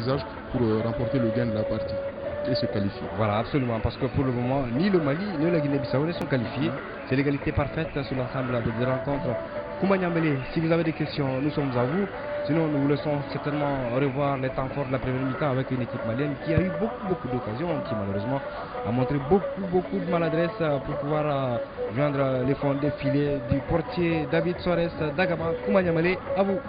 visage pour remporter le gain de la partie et se qualifier. Voilà, absolument, parce que pour le moment, ni le Mali ni la Guinée-Bissau ne sont qualifiés. C'est l'égalité parfaite sur l'ensemble des rencontres. Koumania Mele, si vous avez des questions, nous sommes à vous. Sinon, nous vous laissons certainement revoir les temps forts de la première mi-temps avec une équipe malienne qui a eu beaucoup d'occasions, qui malheureusement a montré beaucoup de maladresse pour pouvoir joindre les fonds des filets du portier David Soares d'Agama. Koumania Mele, à vous.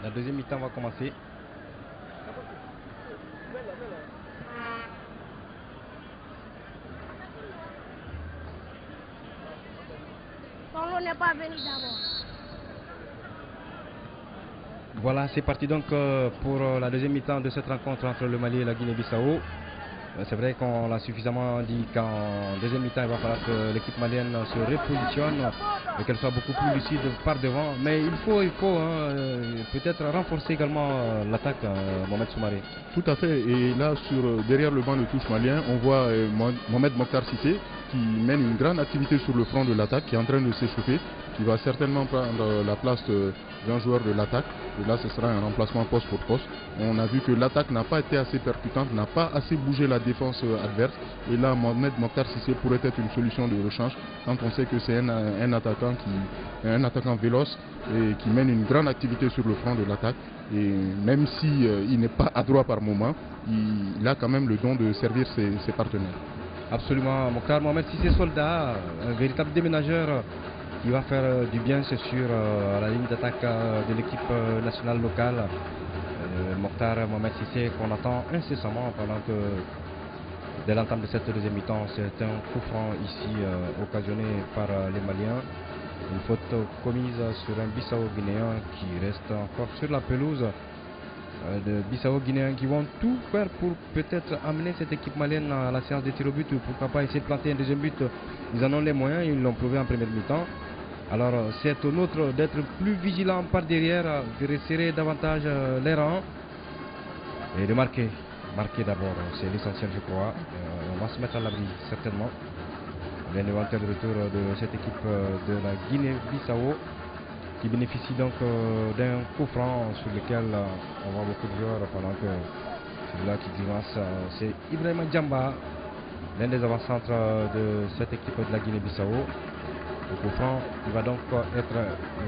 La deuxième mi-temps va commencer. On n'est pas venu d'abord. Voilà, c'est parti donc pour la deuxième mi-temps de cette rencontre entre le Mali et la Guinée-Bissau. C'est vrai qu'on l'a suffisamment dit qu'en deuxième mi-temps, il va falloir que l'équipe malienne se repositionne et qu'elle soit beaucoup plus lucide par devant. Mais il faut peut-être renforcer également l'attaque, Mohamed Soumaré. Tout à fait. Et là, derrière le banc de touche malien, on voit Mohamed Mokhtar Cissé qui mène une grande activité sur le front de l'attaque, qui est en train de s'échauffer, qui va certainement prendre la place d'un joueur de l'attaque. Et là, ce sera un remplacement poste pour poste. On a vu que l'attaque n'a pas été assez percutante, n'a pas assez bougé la défense adverse. Et là, Mohamed Mokhtar Cissé pourrait être une solution de rechange quand on sait que c'est un attaquant véloce et qui mène une grande activité sur le front de l'attaque. Et même si il n'est pas adroit par moment, il a quand même le don de servir ses partenaires. Absolument, Mokhtar Mohamed Cissé, soldat, un véritable déménageur qui va faire du bien, c'est sûr, à la ligne d'attaque de l'équipe nationale locale. Mokhtar Mohamed Cissé qu'on attend incessamment pendant que dès l'entame de cette deuxième mi-temps, c'est un coup franc ici occasionné par les Maliens. Une faute commise sur un Bissau-Guinéen qui reste encore sur la pelouse de Bissau-Guinéens qui vont tout faire pour peut-être amener cette équipe malienne à la séance des tirs au but, ou pourquoi pas essayer de planter un deuxième but. Ils en ont les moyens, ils l'ont prouvé en première mi-temps. Alors c'est au nôtre d'être plus vigilant par derrière, de resserrer davantage les rangs et de marquer. Marquer d'abord, c'est l'essentiel je crois. On va se mettre à l'abri certainement d'un éventuel retour de cette équipe de la Guinée-Bissau, qui bénéficie donc d'un coup franc sur lequel on voit beaucoup de joueurs pendant que celui-là qui grimace, c'est Ibrahima Djamba, l'un des avant-centres de cette équipe de la Guinée-Bissau. Le coup franc il va donc être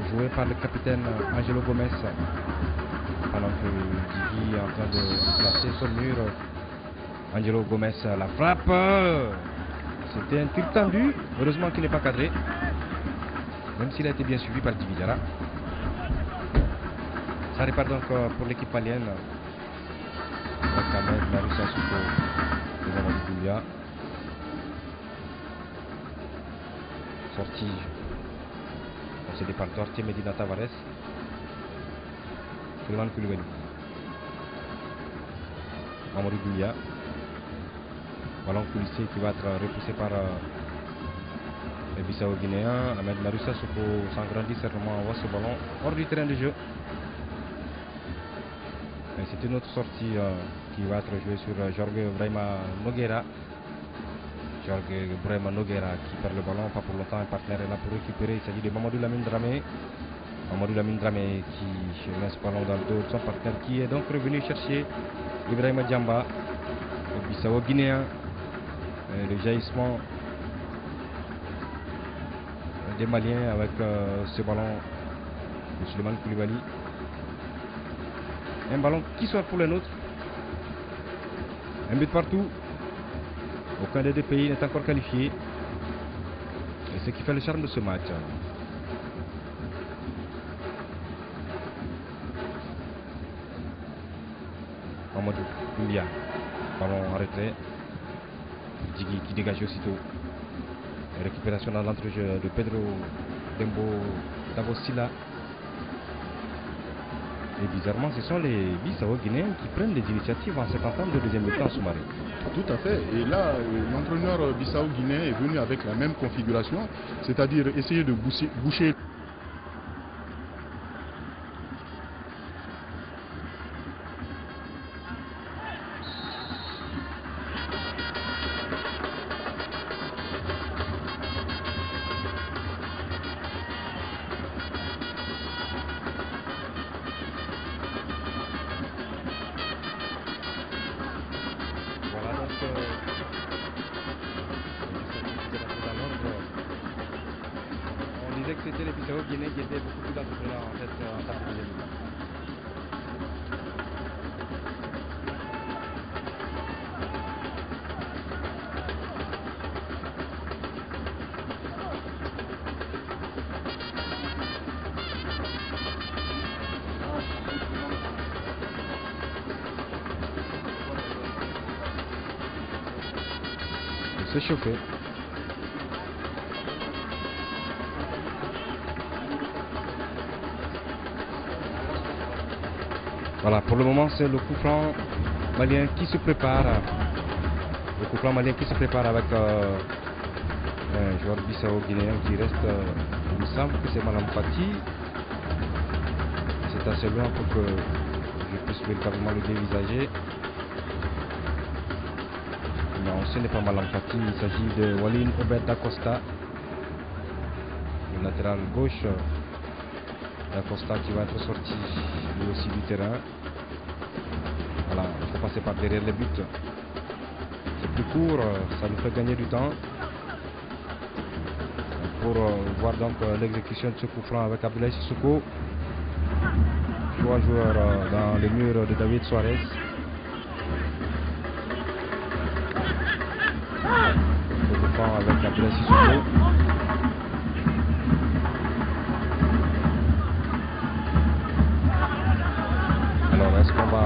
joué par le capitaine Angelo Gomez pendant que Djigui est en train de placer sur le mur. Angelo Gomez la frappe, c'était un tir tendu, heureusement qu'il n'est pas cadré, même s'il a été bien suivi par Dividara. Ça répare donc pour l'équipe malienne avec Ahmed Maroussa Souko et Mamadou Doumbia. Sortie procédée par Dortier Medina Tavares. Souleymane Koulibaly, Mamadou Doumbia, ballon coulissé qui va être repoussé par les Bissau-Guinéens. Ahmed Maroussa Souko s'agrandit certainement, envoie ce ballon hors du terrain de jeu. C'est une autre sortie qui va être jouée sur Jorge Brahima Nogueira. Jorge Brahima Nogueira qui perd le ballon, pas pour longtemps, un partenaire est là pour récupérer. Il s'agit de Mamadou Lamine Dramé. Mamadou Lamine Dramé qui met ce ballon dans le dos de son partenaire, qui est donc revenu chercher Ibrahima Djamba, le Bissau-Guinéen. Le jaillissement des Maliens avec ce ballon de Souleymane Koulibaly. Un ballon qui sort pour les nôtres. Un but partout. Aucun des deux pays n'est encore qualifié. Et ce qui fait le charme de ce match. Mamadou Doumbia. Ballon en retrait. Djigui qui dégage aussitôt. Récupération dans l'entrejeu de Pedro Dembo Davosila. Et bizarrement, ce sont les Bissau-Guinéens qui prennent les initiatives en cette entame de deuxième mi-temps sous-marin. Tout à fait. Et là, l'entraîneur bissau-guinéen est venu avec la même configuration, c'est-à-dire essayer de boucher. On disait que c'était les Bissau-Guinéens qui étaient beaucoup plus entrepreneurs en fait en tant que deuxième mi-temps. Se chauffer. Voilà, pour le moment c'est le coup franc malien qui se prépare. Le coup franc malien qui se prépare avec un joueur bissau-guinéen qui reste, il me semble que c'est Malam Fati. C'est assez loin pour que je puisse véritablement le dévisager. Non, ce n'est pas Malam Fati, il s'agit de Walin Obed Dacosta, le latéral gauche d'Acosta qui va être sorti lui aussi du terrain. Voilà, il faut passer par derrière les buts. C'est plus court, ça nous fait gagner du temps. Pour voir donc l'exécution de ce coup franc avec Abdoulaye Sissoko. Trois joueurs dans le mur de David Suarez. Avec Abdoulaye Sissoko. Alors est-ce qu'on va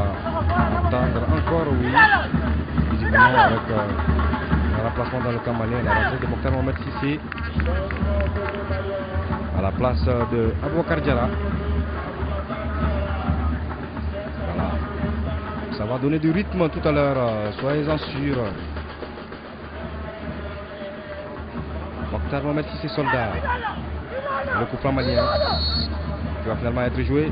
entendre encore? Oui, visiblement avec un remplacement dans le camp malien, la rentrée de Mokhtar Mohamed Cissé à la place de Aboubacar Diarra. Voilà, ça va donner du rythme tout à l'heure, soyez-en sûrs. Mokhtar Mohamed Cissé Soldat. Le coup franc malien qui va finalement être joué.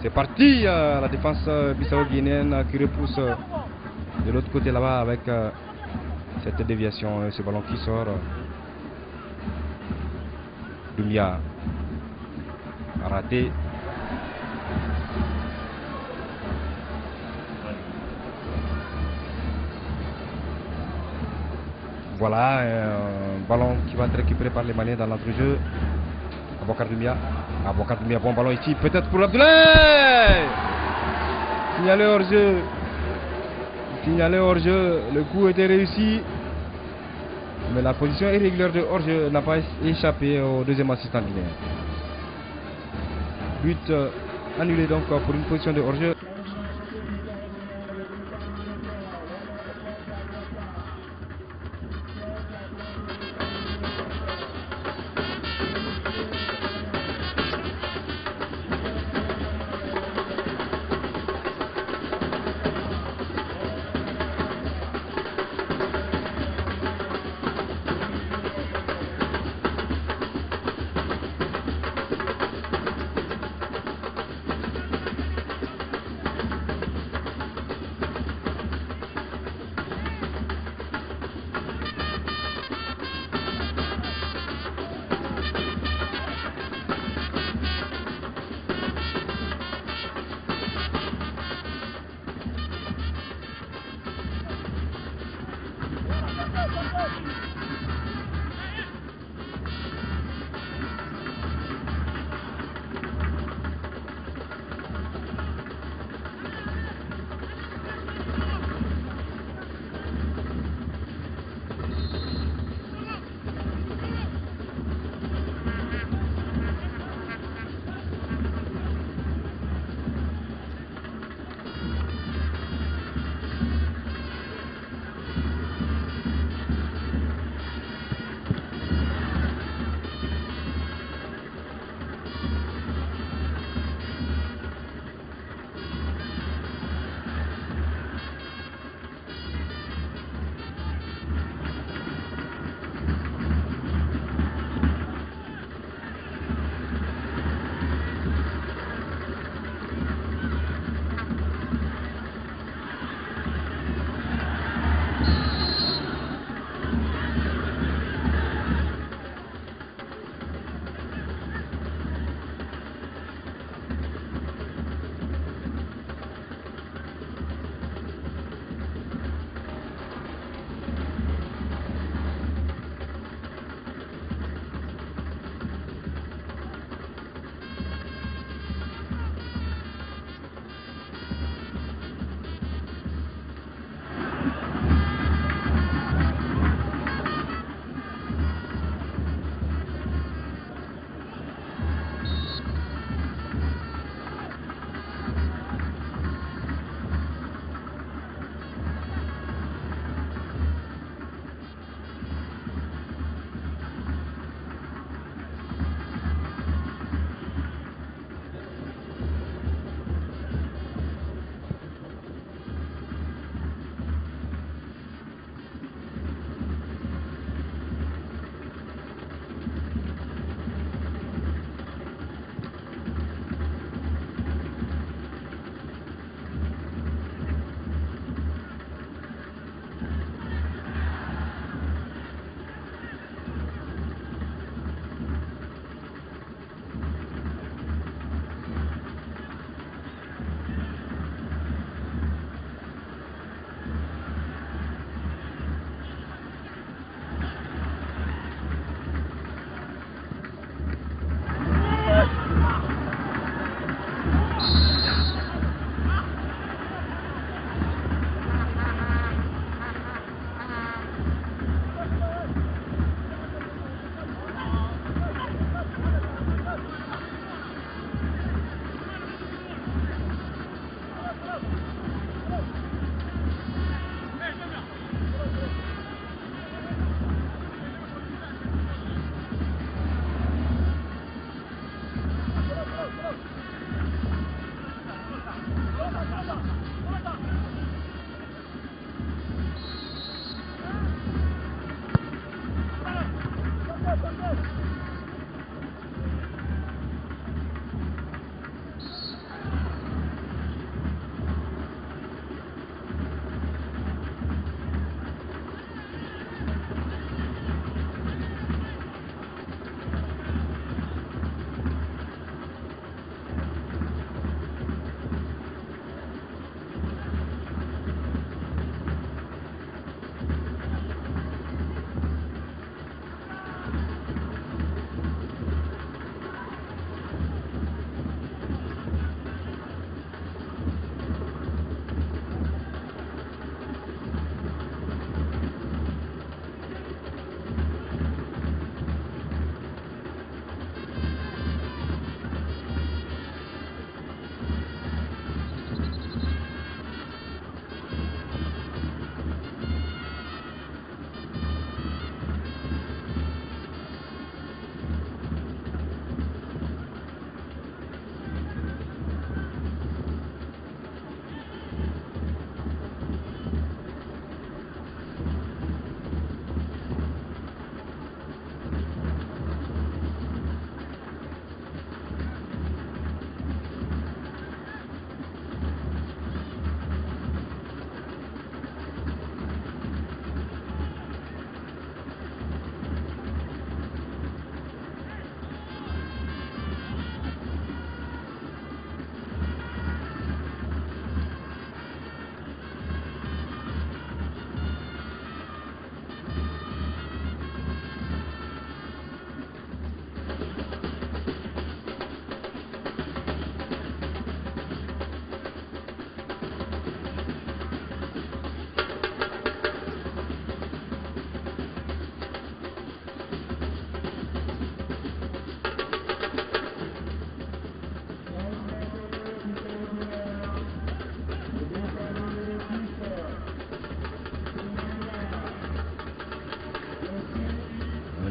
C'est parti, la défense bissau-guinéenne qui repousse de l'autre côté là-bas avec cette déviation, ce ballon qui sort. Doumbia a raté. Voilà, un ballon qui va être récupéré par les Maliens dans l'entrejeu. Aboubacar Doumbia. Aboubacar Doumbia, bon ballon ici, peut-être pour Abdoulaye. Signalé hors-jeu. Signalé hors-jeu, le coup était réussi. Mais la position irrégulière de hors-jeu n'a pas échappé au deuxième assistant guinéen. But annulé donc pour une position de hors-jeu.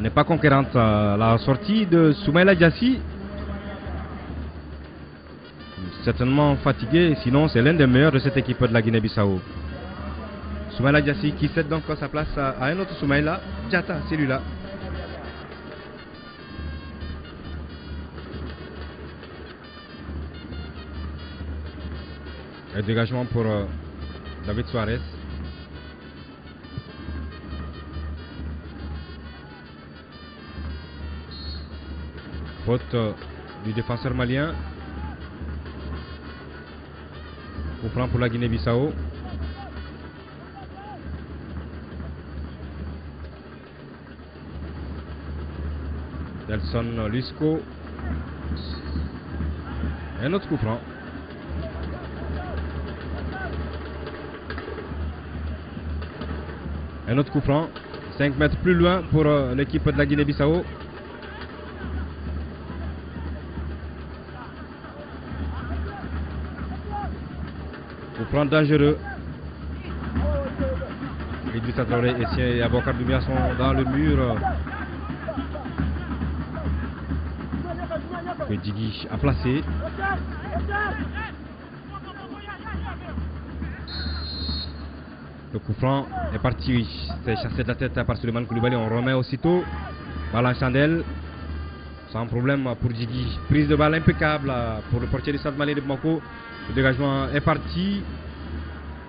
n'est pas conquérante. La sortie de Soumaïla Diassi, certainement fatigué, sinon c'est l'un des meilleurs de cette équipe de la Guinée-Bissau. Soumaïla Diassi qui cède donc sa place à un autre Soumaïla Diatta, c'est lui là. Un dégagement pour David Suarez. Faute du défenseur malien. Coup franc pour la Guinée-Bissau. Nelson Lisco. Un autre coup franc. Un autre coup franc. 5 mètres plus loin pour l'équipe de la Guinée-Bissau. Coup franc dangereux. Idrissa Traoré et Aboukar Doumbia sont dans le mur. Que Djigui a placé. Le coup franc est parti, c'est chassé de la tête par Souleymane Coulibaly. On remet aussitôt balle en chandelle. Sans problème pour Djigui. Prise de balle impeccable pour le portier du Stade Malien de Bamako. Le dégagement est parti.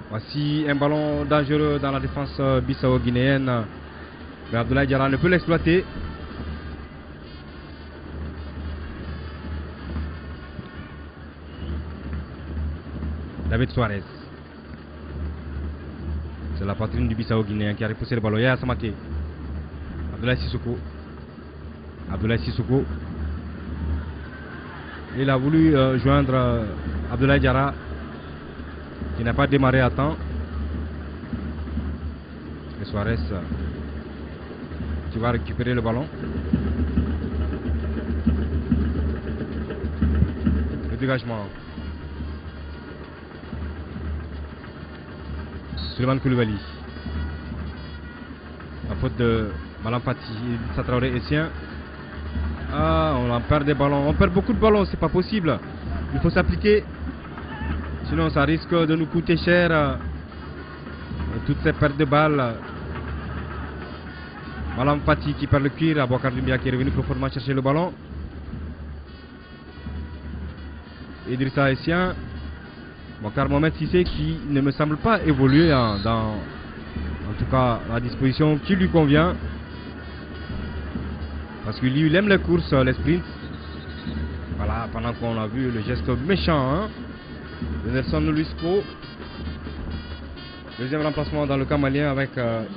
Voici un ballon dangereux dans la défense bissau-guinéenne. Mais Abdoulaye Diarra ne peut l'exploiter. David Suarez. C'est la poitrine du Bissau-Guinéen qui a repoussé le ballon. Yaya Samake. Abdoulaye Sissoko. Abdoulaye Sissoko. Il a voulu joindre Abdoulaye Diarra qui n'a pas démarré à temps. Et Suarez qui va récupérer le ballon. Le dégagement. Souleymane Coulibaly. La faute de Malampati. Idrissa Traoré est sien. Ah, on en perd des ballons. On perd beaucoup de ballons, c'est pas possible. Il faut s'appliquer. Sinon, ça risque de nous coûter cher. Toutes ces pertes de balles. Malampati qui perd le cuir. Aboukar Doumbia qui est revenu profondément chercher le ballon. Idrissa est sien. Mokhtar Mohamed Cissé qui ne me semble pas évoluer en tout cas la disposition qui lui convient. Parce que lui il aime les courses, les sprints. Voilà, pendant qu'on a vu le geste méchant de Nelson Luisco. Deuxième remplacement dans le camp malien avec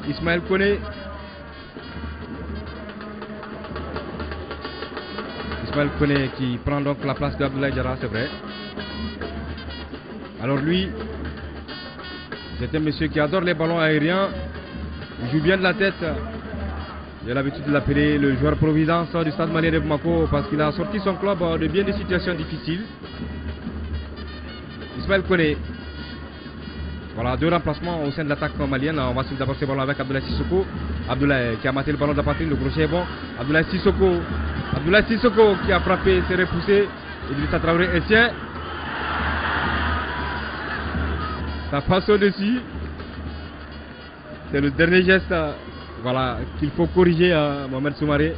Ismaël Koné. Ismaël Koné qui prend donc la place d'Abdoulaye Diarra, c'est vrai. Alors lui, c'est un monsieur qui adore les ballons aériens. Il joue bien de la tête. J'ai l'habitude de l'appeler le joueur providence du Stade Malien de Bamako parce qu'il a sorti son club de bien des situations difficiles. Ismaël Koné. Voilà, deux remplacements au sein de l'attaque malienne. On va suivre d'abord ce ballon avec Abdoulaye Sissoko. Abdoulaye qui a maté le ballon de la poitrine, le crochet est bon. Abdoulaye Sissoko. Abdoulaye Sissoko qui a frappé, s'est repoussé. Idrissa Traoré est sien. Ça passe au-dessus. C'est le dernier geste voilà, qu'il faut corriger à Mohamed Soumaré.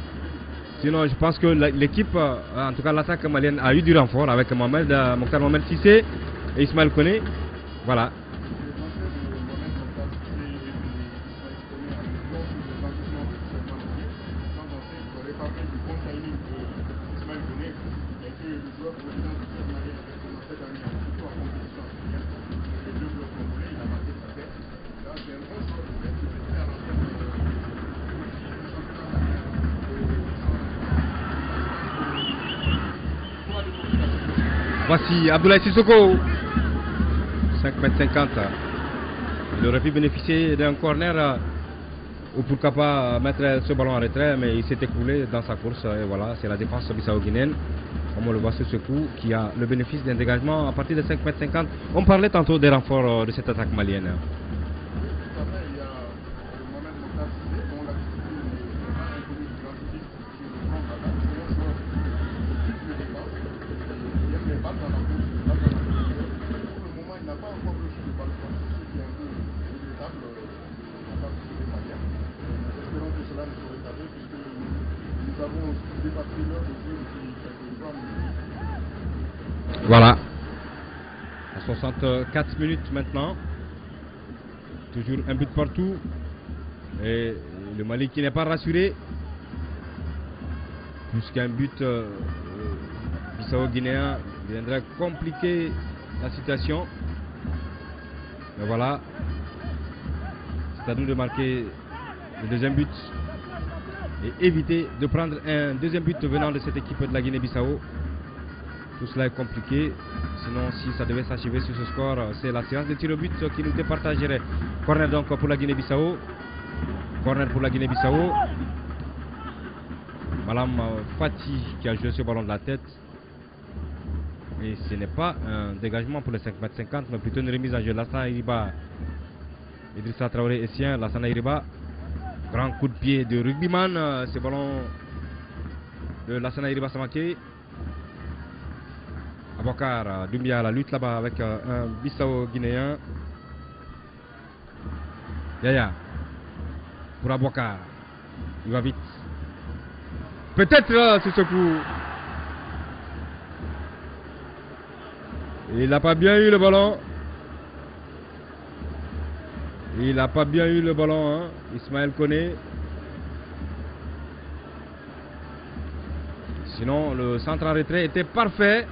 Sinon, je pense que l'équipe, en tout cas l'attaque malienne, a eu du renfort avec Mokhtar Mohamed Cissé et Ismaël Koné. Voilà. Voici Abdoulaye Sissoko. 5,50 m. Il aurait pu bénéficier d'un corner ou pourquoi pas mettre ce ballon en retrait, mais il s'est écoulé dans sa course. Et voilà, c'est la défense bissau-guinéenne, comme on le voit sur ce coup, qui a le bénéfice d'un dégagement à partir de 5,50 m. On parlait tantôt des renforts de cette attaque malienne. Voilà. À 64 minutes maintenant. Toujours un but partout. Et le Mali qui n'est pas rassuré. Puisqu'un but bissau-guinéen viendrait compliquer la situation. Mais voilà. C'est à nous de marquer le deuxième but. Et éviter de prendre un deuxième but venant de cette équipe de la Guinée-Bissau. Tout cela est compliqué. Sinon, si ça devait s'achever sur ce score, c'est la séance de tir au but qui nous départagerait. Corner donc pour la Guinée-Bissau. Corner pour la Guinée-Bissau. Malam Fati qui a joué ce ballon de la tête. Et ce n'est pas un dégagement pour les 5,50 m, mais plutôt une remise en jeu. Lassana Iriba, Idrissa Traoré est sien. Lassana Iriba, grand coup de pied de rugbyman. Ce ballon de Lassana Iriba Samake. Abokar Doumbia à la lutte là-bas avec un Bissau-Guinéen. Yaya pour Abokar. Il va vite. Peut-être sur ce coup. Il n'a pas bien eu le ballon. Il n'a pas bien eu le ballon, hein. Ismaël Koné. Sinon, le centre en retrait était parfait.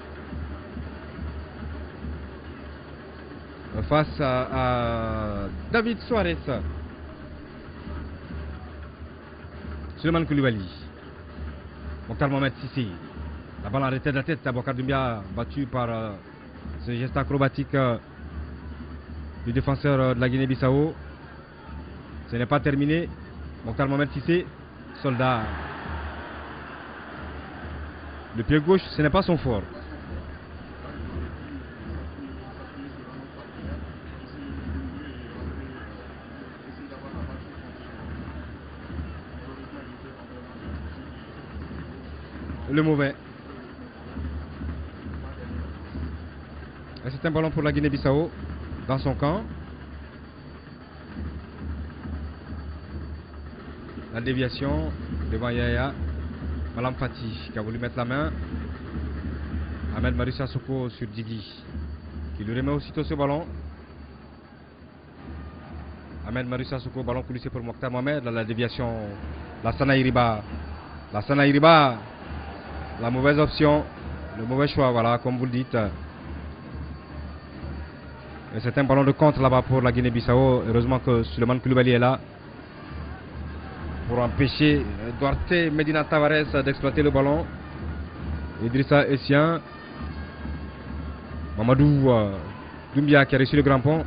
Face à David Suarez. Souleymane Koulibaly. Mokhtar Mohamed Sissi. La balle arrêtée de la tête. Abokar Doumbia battu par ce geste acrobatique du défenseur de la Guinée-Bissau. Ce n'est pas terminé. Mokhtar Mohamed Sissi. Soldat. Le pied gauche, ce n'est pas son fort. Le mauvais. C'est un ballon pour la Guinée-Bissau dans son camp. La déviation devant Yaya. Malam Fati qui a voulu mettre la main. Ahmed Marissa Soko sur Didi qui lui remet aussitôt ce ballon. Ahmed Marissa Soko, ballon coulissé pour Mokhtar Mohamed. La déviation. Lassana Iriba. Lassana Iriba. La mauvaise option, le mauvais choix, voilà, comme vous le dites. Et c'est un ballon de contre là-bas pour la Guinée-Bissau. Heureusement que Souleymane Koulibaly est là pour empêcher Duarte Medina Tavares d'exploiter le ballon. Idrissa Essien. Mamadou Doumbia qui a reçu le grand pont.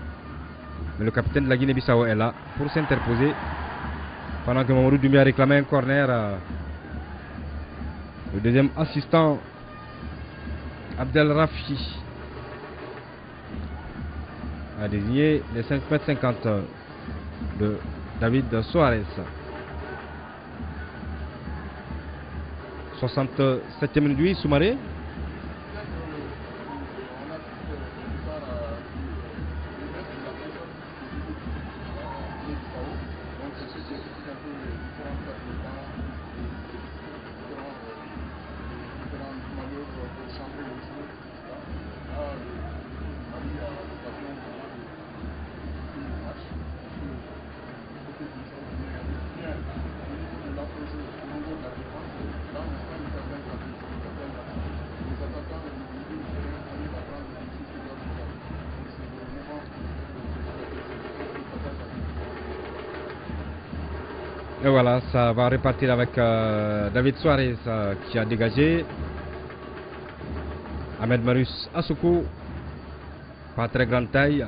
Mais le capitaine de la Guinée-Bissau est là pour s'interposer. Pendant que Mamadou Doumbia réclamait un corner. Le deuxième assistant, Abdel Rafi, a désigné les 5,50 m de David Suarez. 67e minute, Soumaré. Et voilà, ça va repartir avec David Suarez qui a dégagé. Ahmed Marus Assoukou, pas très grande taille,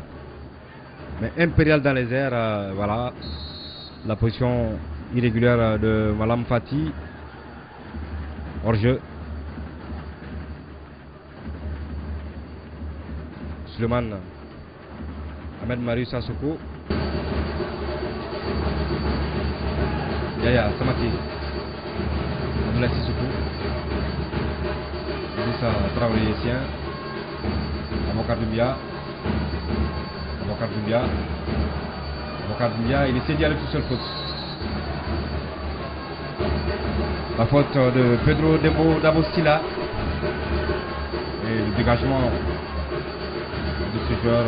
mais impérial dans les airs. Voilà, la position irrégulière de Malam Fati. Hors jeu. Souleymane Ahmed Marus Assoukou. Yaya Samake, Abdoulaye Sissoko, Idrissa Traoré sien, Abokar Doumbia. Abokar Doumbia, il essaie d'y aller tout seul, faute. La faute de Pedro Dabostila. Et le dégagement de ce joueur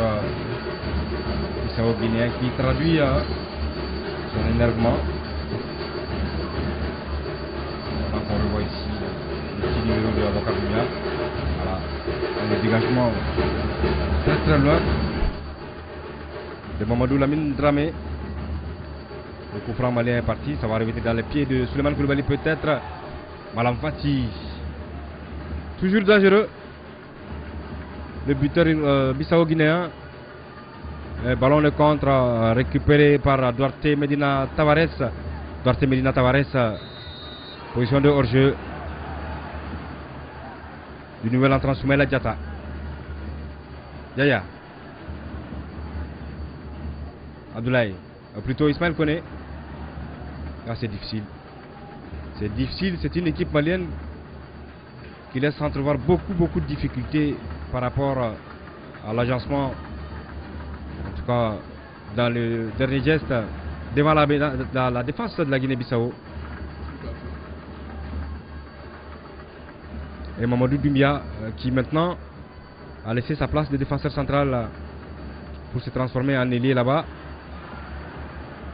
bissau-guinéen qui traduit son énervement. Donc on revoit ici le petit numéro de Abokar Doumbia. Voilà, le dégagement très loin de Mamadou Lamine Dramé. Le coup franc malien est parti, ça va revenir dans les pieds de Souleymane Coulibaly peut-être. Malam Fati, toujours dangereux. Le buteur bissau-guinéen. Ballon de contre récupéré par Duarte Medina Tavares. Position de hors-jeu du nouvel entrant Soumaïla Diatta. Yaya Abdoulaye, plutôt Ismaël Koné. Ah, c'est difficile. C'est une équipe malienne qui laisse entrevoir beaucoup de difficultés par rapport à l'agencement, en tout cas dans le dernier geste devant la défense de la Guinée-Bissau. Et Mamadou Doumbia qui maintenant a laissé sa place de défenseur central pour se transformer en ailier là-bas.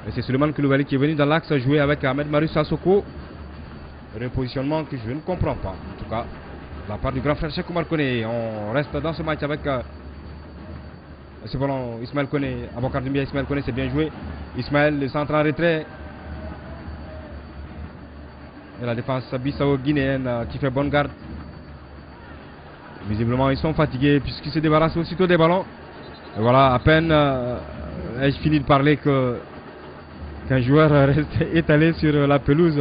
Et c'est Souleymane Coulibaly qui est venu dans l'axe jouer avec Ahmed Marius Sissoko. Repositionnement que je ne comprends pas, en tout cas, de la part du grand frère Cheikh Oumar Koné. On reste dans ce match avec ce ballon, Ismaël Koné, Abokar Doumbia, Ismaël Koné, c'est bien joué. Ismaël, le centre en retrait. Et la défense bissau-guinéenne qui fait bonne garde. Visiblement, ils sont fatigués puisqu'ils se débarrassent aussitôt des ballons. Et voilà, à peine ai-je fini de parler qu'un joueur reste étalé sur la pelouse.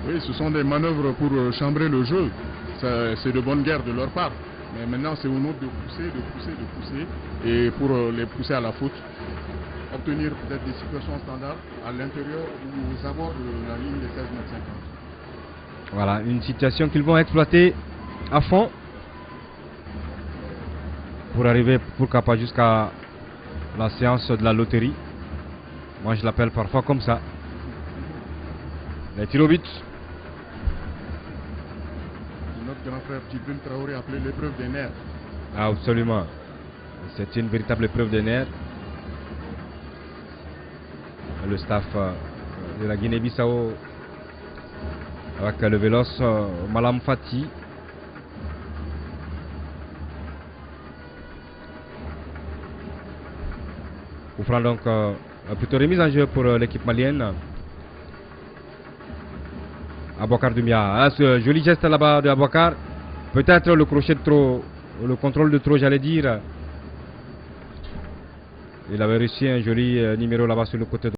Oui, ce sont des manœuvres pour chambrer le jeu. C'est de bonne guerre de leur part. Mais maintenant, c'est au nôtre de pousser. Et pour les pousser à la faute, obtenir peut-être des situations standards à l'intérieur ou aux abords de la ligne des 16 mètres 50. Voilà, une situation qu'ils vont exploiter à fond pour arriver, pourquoi pas, jusqu'à la séance de la loterie. Moi, je l'appelle parfois comme ça. Les tirs au but. Notre grand frère Djibril Traoré appelé l'épreuve des nerfs. Ah, absolument. C'est une véritable épreuve des nerfs. Le staff de la Guinée-Bissau avec le véloce Malam Fati. On prend donc plutôt remise en jeu pour l'équipe malienne. Abokar Doumbia, ce joli geste là-bas de Abokar. Peut-être le crochet de trop, le contrôle de trop, j'allais dire. Il avait réussi un joli numéro là-bas sur le côté droit.